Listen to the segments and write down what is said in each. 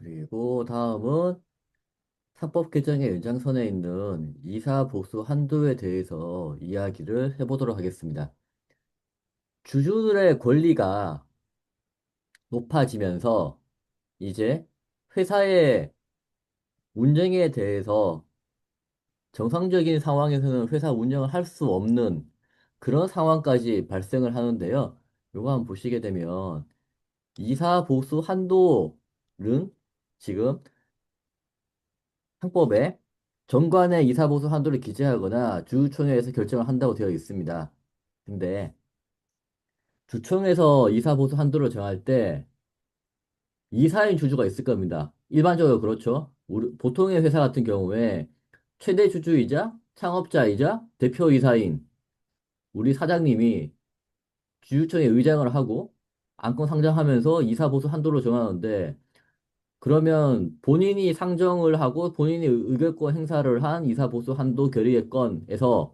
그리고 다음은 상법 개정의 연장선에 있는 이사 보수 한도에 대해서 이야기를 해보도록 하겠습니다. 주주들의 권리가 높아지면서 이제 회사의 운영에 대해서 정상적인 상황에서는 회사 운영을 할 수 없는 그런 상황까지 발생을 하는데요. 요거 한번 보시게 되면 이사 보수 한도는 지금 상법에 정관의 이사보수 한도를 기재하거나 주주총회에서 결정을 한다고 되어 있습니다. 근데 주총에서 이사보수 한도를 정할 때 이사인 주주가 있을 겁니다. 일반적으로 그렇죠. 보통의 회사 같은 경우에 최대 주주이자 창업자이자 대표이사인 우리 사장님이 주주총회 의장을 하고 안건 상장하면서 이사보수 한도를 정하는데 그러면 본인이 상정을 하고 본인이 의결권 행사를 한 이사보수 한도 결의의 건에서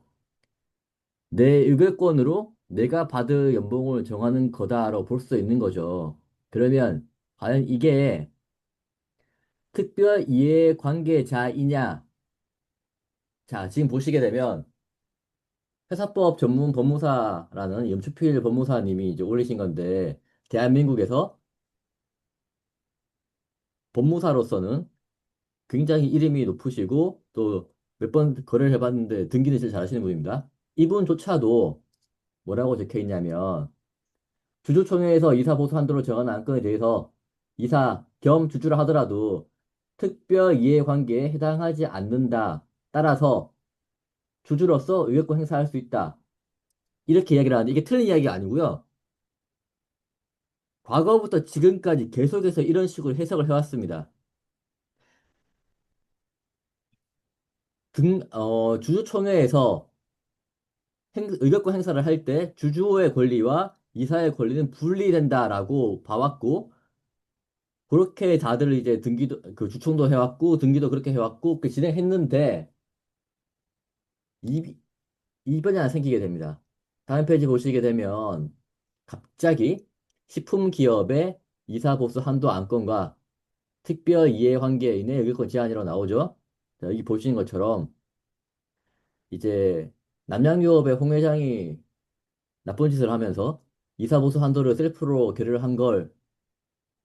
내 의결권으로 내가 받을 연봉을 정하는 거다라고 볼 수 있는 거죠. 그러면 과연 이게 특별 이해관계자이냐? 자, 지금 보시게 되면 회사법 전문 법무사라는 염추필 법무사님이 이제 올리신 건데 대한민국에서 법무사로서는 굉장히 이름이 높으시고 또 몇 번 거래를 해봤는데 등기는 진짜 잘하시는 분입니다. 이분조차도 뭐라고 적혀 있냐면 주주총회에서 이사 보수 한도를 정하는 안건에 대해서 이사 겸 주주라 하더라도 특별 이해관계에 해당하지 않는다. 따라서 주주로서 의결권 행사할 수 있다. 이렇게 이야기를 하는데 이게 틀린 이야기가 아니고요. 과거부터 지금까지 계속해서 이런 식으로 해석을 해왔습니다. 주주총회에서 의결권 행사를 할 때 주주의 권리와 이사의 권리는 분리된다라고 봐왔고 그렇게 다들 이제 등기도 그 주총도 해왔고 등기도 그렇게 해왔고 그 진행했는데 이 이변이 하나 생기게 됩니다. 다음 페이지 보시게 되면 갑자기 식품기업의 이사보수 한도 안건과 특별 이해관계인의 의결권 제한이라고 나오죠. 자, 여기 보시는 것처럼 이제 남양유업의 홍 회장이 나쁜 짓을 하면서 이사보수 한도를 셀프로 결의를 한 걸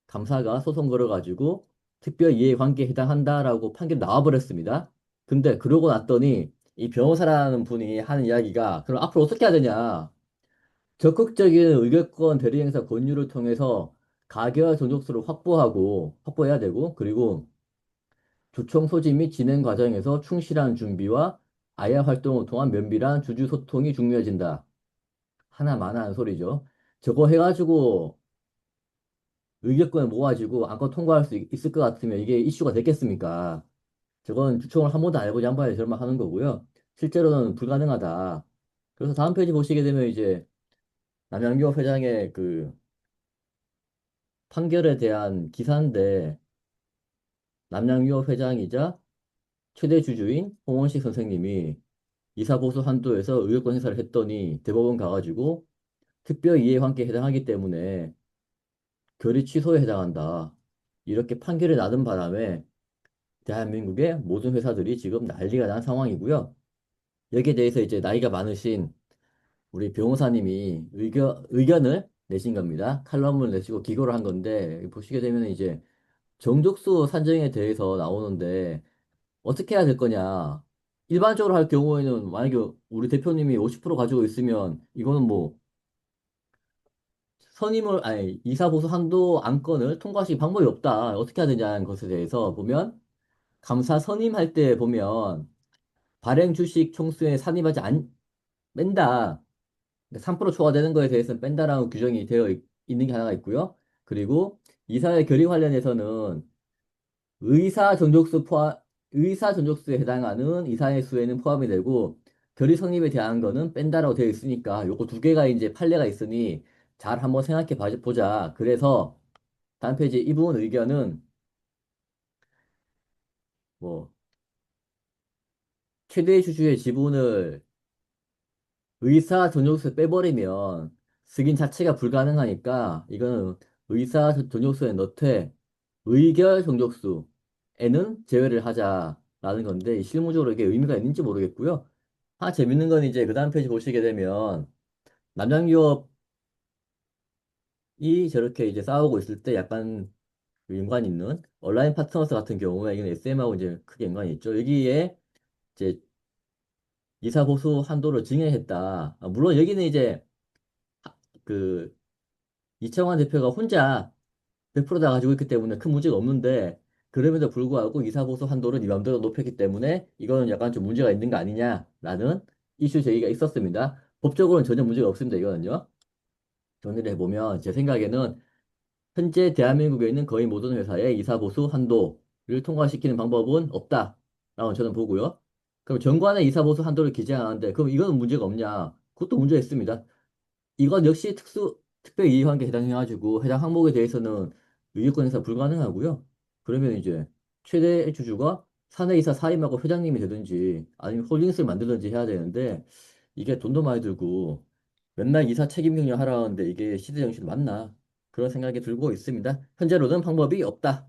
감사가 소송 걸어가지고 특별 이해관계에 해당한다라고 판결이 나와버렸습니다. 근데 그러고 났더니 이 변호사라는 분이 하는 이야기가 그럼 앞으로 어떻게 해야 되냐? 적극적인 의결권 대리행사 권유를 통해서 가결 정족수를 확보해야 되고 그리고 주총 소집 및 진행 과정에서 충실한 준비와 아야 활동을 통한 면밀한 주주 소통이 중요해진다. 하나만한 소리죠. 저거 해가지고 의결권을 모아가지고 안건 통과할 수 있을 것 같으면 이게 이슈가 됐겠습니까? 저건 주총을 한 번도 안 해보지 한 번에 저만 하는 거고요. 실제로는 불가능하다. 그래서 다음 페이지 보시게 되면 이제 남양규 회장의 그 판결에 대한 기사인데 남양유업 회장이자 최대 주주인 홍원식 선생님이 이사보수 한도에서 의결권 행사를 했더니 대법원 가가지고 특별 이해관계에 해당하기 때문에 결의 취소에 해당한다. 이렇게 판결이 나는 바람에 대한민국의 모든 회사들이 지금 난리가 난 상황이고요. 여기에 대해서 이제 나이가 많으신 우리 변호사님이 의견을 내신 겁니다. 칼럼을 내시고 기고를 한 건데 보시게 되면 이제 정족수 산정에 대해서 나오는데 어떻게 해야 될 거냐. 일반적으로 할 경우에는 만약에 우리 대표님이 50% 가지고 있으면 이거는 뭐 아니, 이사보수 한도 안건을 통과하실 방법이 없다. 어떻게 해야 되냐는 것에 대해서 보면 감사 선임할 때 보면 발행 주식 총수에 산입하지 뺀다. 3% 초과되는 거에 대해서는 뺀다라는 규정이 있는 게 하나가 있고요. 그리고 이사회 결의 관련해서는 의사 전족수 포함, 의사 전족수에 해당하는 이사의 수에는 포함이 되고 결의 성립에 대한 거는 뺀다라고 되어 있으니까 요거 두 개가 이제 판례가 있으니 잘 한번 생각해 보자. 그래서 다음 페이지 이분 의견은 뭐 최대 주주의 지분을 의사 전족수에 빼버리면 승인 자체가 불가능하니까 이거는 의사 전족수에 넣되 의결 정족수에는 제외를 하자라는 건데 실무적으로 이게 의미가 있는지 모르겠고요. 재밌는 건 이제 그 다음 페이지 보시게 되면 남녀유업이 저렇게 이제 싸우고 있을 때 약간 그 연관이 있는 온라인 파트너스 같은 경우에 이건 SM하고 이제 크게 연관이 있죠. 여기에 이제 이사 보수 한도를 증액했다. 물론 여기는 이제 그 이창환 대표가 혼자 100%다 가지고 있기 때문에 큰 문제가 없는데 그럼에도 불구하고 이사 보수 한도를 네 맘대로 높였기 때문에 이거는 약간 좀 문제가 있는 거 아니냐라는 이슈 제기가 있었습니다. 법적으로는 전혀 문제가 없습니다. 이거는요. 정리를 해보면 제 생각에는 현재 대한민국에 있는 거의 모든 회사의 이사 보수 한도를 통과시키는 방법은 없다라고 저는 보고요. 그럼 정관의 이사 보수 한도를 기재하는데 그럼 이거는 문제가 없냐? 그것도 문제가 있습니다. 이건 역시 특별 이해관계에 해당해가지고 해당 항목에 대해서는 유기권 행사 불가능하고요. 그러면 이제 최대 주주가 사내이사 사임하고 회장님이 되든지 아니면 홀딩스를 만들든지 해야 되는데 이게 돈도 많이 들고 맨날 이사 책임 경영 하라는데 이게 시대 정신 맞나? 그런 생각이 들고 있습니다. 현재로는 방법이 없다.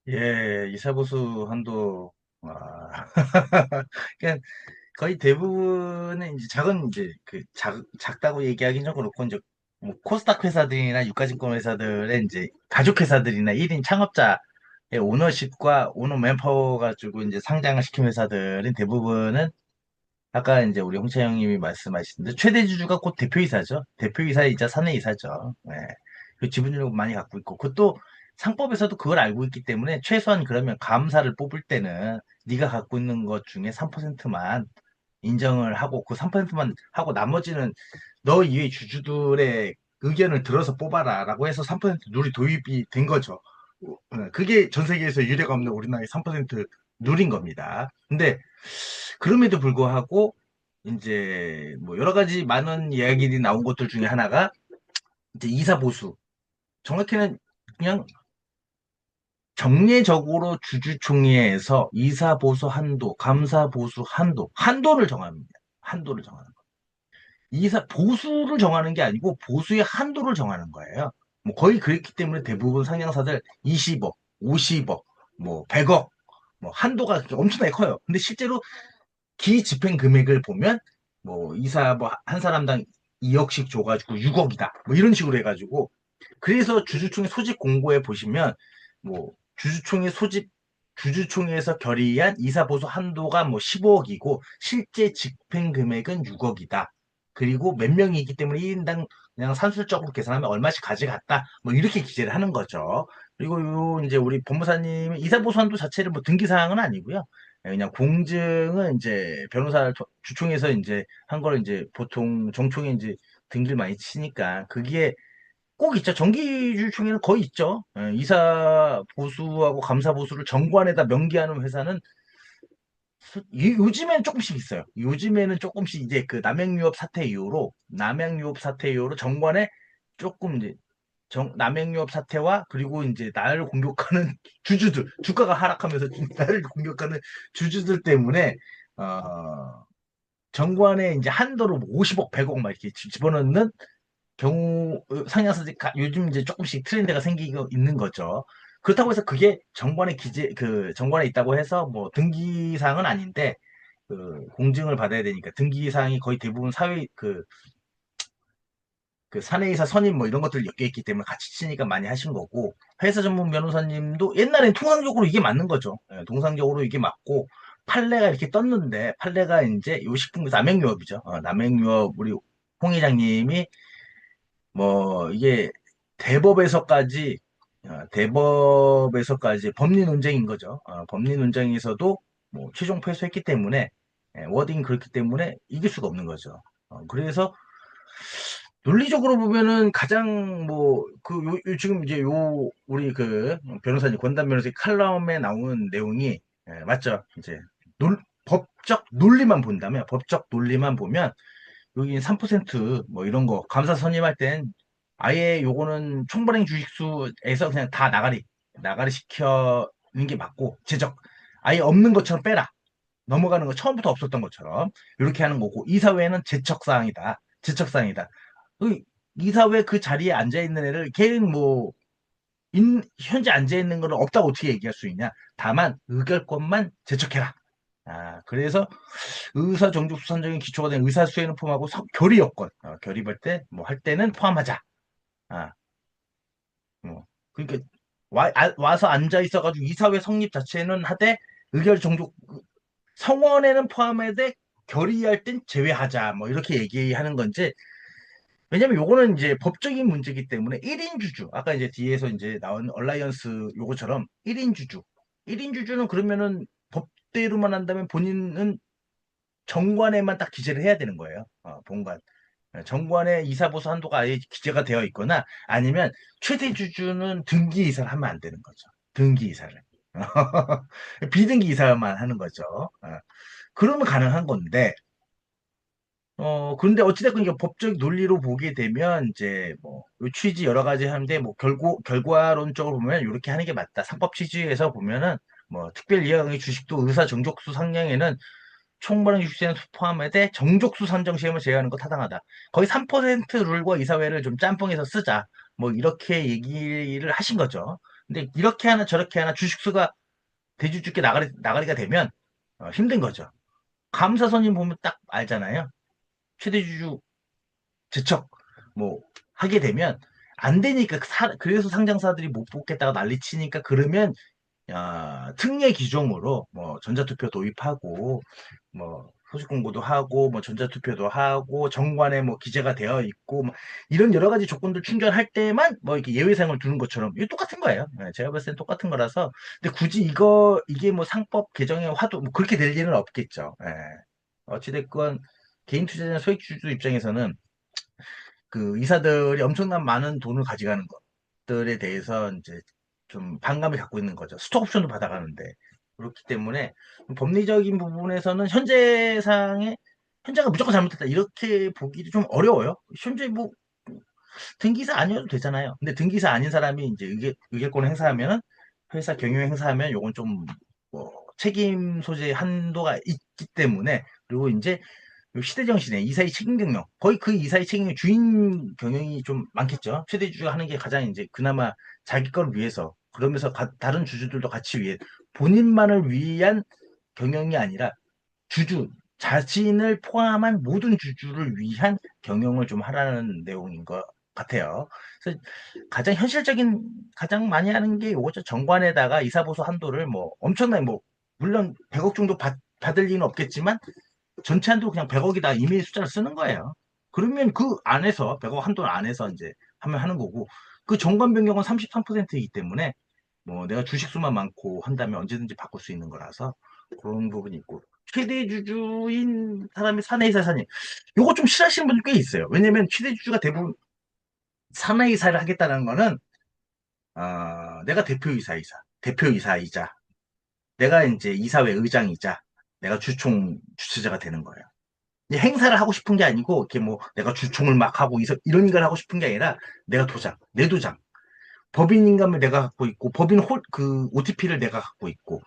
예, 이사보수 한도, 와. 그러니까 거의 대부분은 이제 작은 이제 작다고 얘기하기는 좀 그렇고 이제 뭐 코스닥 회사들이나 유가증권 회사들의 이제 가족 회사들이나 1인 창업자의 오너십과 오너 맨파워 가지고 이제 상장을 시킨 회사들은 대부분은 아까 이제 우리 홍채 형님이 말씀하신 데 최대 주주가 곧 대표이사죠. 대표이사이자 사내이사죠. 예. 그 지분율을 많이 갖고 있고 그것도 상법에서도 그걸 알고 있기 때문에 최소한 그러면 감사를 뽑을 때는 네가 갖고 있는 것 중에 3%만 인정을 하고 그 3%만 하고 나머지는 너 이외 주주들의 의견을 들어서 뽑아라라고 해서 3% 룰이 도입이 된 거죠. 그게 전 세계에서 유례가 없는 우리나라의 3% 룰인 겁니다. 근데 그럼에도 불구하고 이제 뭐 여러 가지 많은 이야기들이 나온 것들 중에 하나가 이제 이사 보수. 정확히는 그냥 정례적으로 주주총회에서 이사 보수 한도, 감사 보수 한도를 정합니다. 한도를 정하는 거. 이사 보수를 정하는 게 아니고 보수의 한도를 정하는 거예요. 뭐 거의 그렇기 때문에 대부분 상장사들 20억, 50억, 뭐 100억, 뭐 한도가 엄청나게 커요. 근데 실제로 기집행 금액을 보면 뭐 이사 뭐 한 사람당 2억씩 줘가지고 6억이다. 뭐 이런 식으로 해가지고 그래서 주주총회 소집 공고에 보시면 뭐 주주총회 소집 주주총회에서 결의한 이사 보수 한도가 뭐 15억이고 실제 집행 금액은 6억이다. 그리고 몇 명이기 때문에 1인당 그냥 산술적으로 계산하면 얼마씩 가져갔다. 뭐 이렇게 기재를 하는 거죠. 그리고 요 이제 우리 법무사님이 이사 보수 한도 자체를 뭐 등기 사항은 아니고요. 그냥 공증은 이제 변호사 주총에서 이제 한 거를 이제 보통 정총에 이제 등기를 많이 치니까 그게 꼭 있죠. 정기주총에는 거의 있죠. 이사 보수하고 감사 보수를 정관에다 명기하는 회사는 요즘에는 조금씩 있어요. 요즘에는 조금씩 이제 그 남양유업 사태 이후로 정관에 조금 이제 남양유업 사태와 그리고 이제 나를 공격하는 주주들 주가가 하락하면서 나를 공격하는 주주들 때문에 어, 정관에 이제 한도로 50억, 100억 막 이렇게 집어넣는 경우 상향사들 요즘 이제 조금씩 트렌드가 생기고 있는 거죠. 그렇다고 해서 그게 정관에 그 정관에 있다고 해서 뭐 등기사항은 아닌데 그 공증을 받아야 되니까 등기사항이 거의 대부분 그 사내이사 선임 뭐 이런 것들 엮여 있기 때문에 같이 치니까 많이 하신 거고 회사 전문 변호사님도 옛날엔 통상적으로 이게 맞는 거죠. 통상적으로 이게 맞고 판례가 이렇게 떴는데 판례가 이제 요 식품 남행유업이죠. 남행유업 우리 홍 회장님이 뭐 이게 대법에서까지 대법에서까지 법리 논쟁인 거죠. 법리 논쟁에서도 뭐 최종 패소했기 때문에 워딩이 그렇기 때문에 이길 수가 없는 거죠. 그래서 논리적으로 보면은 가장 뭐 지금 이제 요 우리 그 변호사님 권단 변호사의 칼럼에 나오는 내용이 맞죠? 이제 법적 논리만 본다면 법적 논리만 보면 여기 3%뭐 이런 거 감사 선임할 땐 아예 요거는 총발행 주식수에서 그냥 다 나가리 시켜는 게 맞고 제적 아예 없는 것처럼 빼라 넘어가는 거 처음부터 없었던 것처럼 이렇게 하는 거고 이사회는 제척사항이다. 그 이사회 그 자리에 앉아 있는 애를 걔는 뭐 현재 앉아 있는 거는 없다고 어떻게 얘기할 수 있냐? 다만 의결권만 제척해라. 그래서 의사 정족수 선정의 기초가 된 의사 수행을 포함하고 결의 여건, 결의할 때 뭐 할 때는 포함하자. 아, 뭐 그러니까 와서 앉아 있어가지고 이사회 성립 자체는 하되 의결 정족 성원에는 포함해되 결의할 땐 제외하자. 뭐 이렇게 얘기하는 건지. 왜냐면 요거는 이제 법적인 문제이기 때문에 1인 주주, 아까 이제 뒤에서 이제 나온 얼라이언스 요거처럼 1인 주주. 1인 주주는 그러면은 법대로만 한다면 본인은 정관에만 딱 기재를 해야 되는 거예요. 본관. 정관에 이사보수 한도가 아예 기재가 되어 있거나 아니면 최대 주주는 등기 이사를 하면 안 되는 거죠. 등기 이사를. 비등기 이사만 하는 거죠. 그러면 가능한 건데, 근데 어찌됐건 이게 법적 논리로 보게 되면 이제 뭐 취지 여러 가지 하는데 뭐 결과론적으로 보면 이렇게 하는 게 맞다. 상법 취지에서 보면은 뭐 특별 이하의 주식도 의사 정족수 상량에는 총발행 주식세는 포함해되 정족수 산정 시험을 제외하는 거 타당하다. 거의 3% 룰과 이사회를 좀 짬뽕해서 쓰자. 뭐 이렇게 얘기를 하신 거죠. 근데 이렇게 하나 저렇게 하나 주식수가 대주주께 나가리가 되면 힘든 거죠. 감사선임 보면 딱 알잖아요. 최대주주 제척 뭐 하게 되면 안 되니까 그래서 상장사들이 못 뽑겠다가 난리치니까 그러면 특례 기종으로 뭐 전자투표 도입하고 뭐 소식 공고도 하고 뭐 전자투표도 하고 정관에 뭐 기재가 되어 있고 뭐 이런 여러 가지 조건들 충족할 때만 뭐 이렇게 예외사항을 두는 것처럼 이거 똑같은 거예요. 제가 봤을 땐 똑같은 거라서 근데 굳이 이게 뭐 상법 개정의 화두 뭐 그렇게 될 일은 없겠죠. 어찌됐건 개인 투자자나 소액주주 입장에서는 그 이사들이 엄청난 많은 돈을 가져가는 것들에 대해서 이제 좀 반감을 갖고 있는 거죠. 스톡 옵션도 받아가는데. 그렇기 때문에 법리적인 부분에서는 현재가 무조건 잘못했다. 이렇게 보기도 좀 어려워요. 현재 뭐 등기사 아니어도 되잖아요. 근데 등기사 아닌 사람이 이제 의결권을 행사하면은 회사 경영 행사하면 요건 좀 뭐 책임 소재 한도가 있기 때문에 그리고 이제 시대 정신에 이사의 책임 경영 거의 그 이사의 책임의 주인 경영이 좀 많겠죠. 최대 주주가 하는 게 가장 이제 그나마 자기 거를 위해서 그러면서 다른 주주들도 같이 위해 본인만을 위한 경영이 아니라 주주 자신을 포함한 모든 주주를 위한 경영을 좀 하라는 내용인 것 같아요. 그래서 가장 현실적인 가장 많이 하는 게 이거죠. 정관에다가 이사보수 한도를 뭐 엄청나게 뭐 물론 100억 정도 받을 리는 없겠지만 전체 한도 그냥 100억이다 이메일 숫자를 쓰는 거예요. 그러면 그 안에서 100억 한도 안에서 이제 하면 하는 거고 그 정관 변경은 33%이기 때문에 뭐 내가 주식수만 많고 한다면 언제든지 바꿀 수 있는 거라서 그런 부분이 있고 최대 주주인 사람이 사내이사 사님 요거 좀 싫어하시는 분들 꽤 있어요. 왜냐면 최대 주주가 대부분 사내이사를 하겠다는 거는 내가 대표이사이자 내가 이제 이사회 의장이자 내가 주체자가 되는 거예요. 행사를 하고 싶은 게 아니고 이렇게 뭐 내가 주총을 막 하고 이런 걸 하고 싶은 게 아니라 내가 내 도장 법인 인감을 내가 갖고 있고 법인 그 OTP를 내가 갖고 있고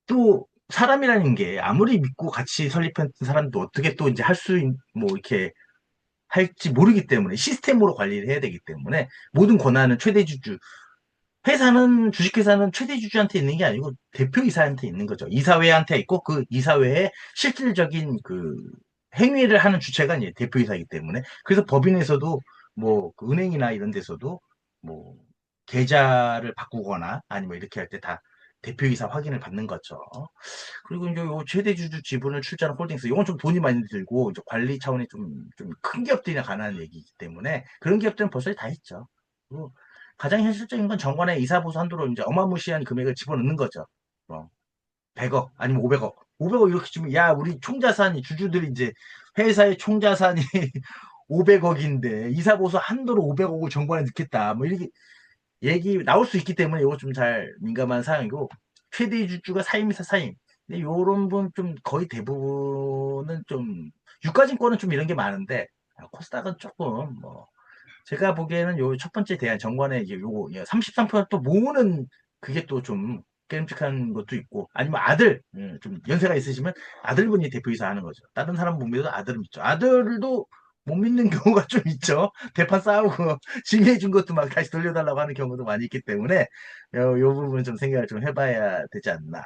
또 사람이라는 게 아무리 믿고 같이 설립한 사람도 어떻게 또 이제 뭐 이렇게 할지 모르기 때문에 시스템으로 관리를 해야 되기 때문에 모든 권한은 최대 주주 주식회사는 최대 주주한테 있는 게 아니고 대표이사한테 있는 거죠. 이사회한테 있고 그 이사회의 실질적인 그 행위를 하는 주체가 이제 대표이사이기 때문에 그래서 법인에서도 뭐그 은행이나 이런 데서도 뭐 계좌를 바꾸거나 아니면 이렇게 할 때 다 대표이사 확인을 받는 거죠. 그리고 이제 요 최대 주주 지분을 출자하는 홀딩스 이건 좀 돈이 많이 들고 이제 관리 차원이 좀 큰 기업들이나 가능한 얘기이기 때문에 그런 기업들은 벌써 다 했죠. 그리고 가장 현실적인 건 정관의 이사보수 한도로 이제 어마무시한 금액을 집어넣는 거죠. 뭐 100억 아니면 500억. 500억 이렇게 주면 야 우리 총자산이 주주들이 이제 회사의 총자산이 500억인데 이사보수 한도로 500억을 정관에 넣겠다. 뭐 이렇게 얘기 나올 수 있기 때문에 이거 좀 잘 민감한 사항이고 최대 주주가 사임이사 사임. 근데 요런 분 좀 거의 대부분은 좀 유가증권은 좀 이런 게 많은데 코스닥은 조금 뭐 제가 보기에는 요 첫 번째 대안 정관에 이제 요거 33%또 모으는 그게 또 좀 깨름직한 것도 있고 아니면 좀 연세가 있으시면 아들분이 대표이사 하는 거죠. 다른 사람 보면 아들은 있죠. 아들도 못 믿는 경우가 좀 있죠. 대판 싸우고 징계해 준 것도 막 다시 돌려달라고 하는 경우도 많이 있기 때문에 요 부분 좀 생각을 좀 해봐야 되지 않나.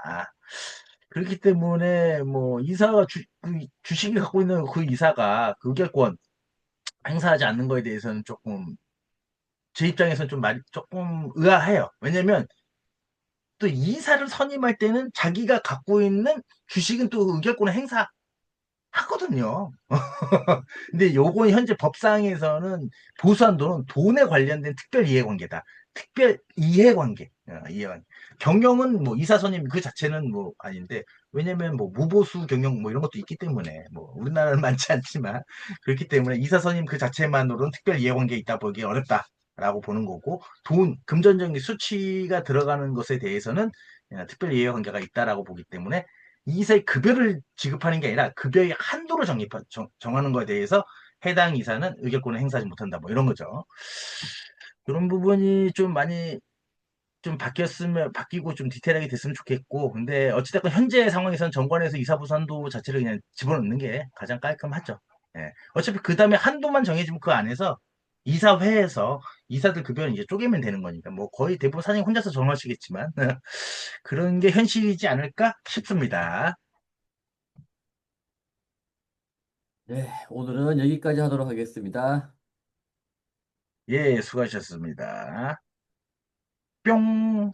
그렇기 때문에 뭐 이사가 그 주식을 갖고 있는 그 이사가 그 의결권 행사하지 않는 거에 대해서는 조금 제 입장에서는 좀 조금 의아해요. 왜냐면 또 이사를 선임할 때는 자기가 갖고 있는 주식은 또 의결권을 행사하거든요. 근데 요건 현재 법상에서는 보수한도는 돈에 관련된 특별 이해관계다. 특별 이해관계. 이해관계. 경영은 뭐 이사 선임 그 자체는 뭐 아닌데 왜냐면 뭐 무보수 경영 뭐 이런 것도 있기 때문에 뭐 우리나라는 많지 않지만 그렇기 때문에 이사 선임 그 자체만으로는 특별 이해관계에 있다 보기 어렵다라고 보는 거고 금전적인 수치가 들어가는 것에 대해서는 특별 이해관계가 있다라고 보기 때문에 이사의 급여를 지급하는 게 아니라 급여의 한도를 정하는 거에 대해서 해당 이사는 의결권을 행사하지 못한다. 뭐 이런 거죠. 이런 부분이 좀 많이 좀 바뀌고 좀 디테일하게 됐으면 좋겠고, 근데 어찌됐건 현재 상황에서는 정관에서 이사부 한도 자체를 그냥 집어넣는 게 가장 깔끔하죠. 예. 어차피 그 다음에 한도만 정해지면 그 안에서 이사회에서 이사들 급여는 이제 쪼개면 되는 거니까, 뭐 거의 대부분 사장님 혼자서 정하시겠지만, 그런 게 현실이지 않을까 싶습니다. 네, 오늘은 여기까지 하도록 하겠습니다. 예, 수고하셨습니다. 뿅!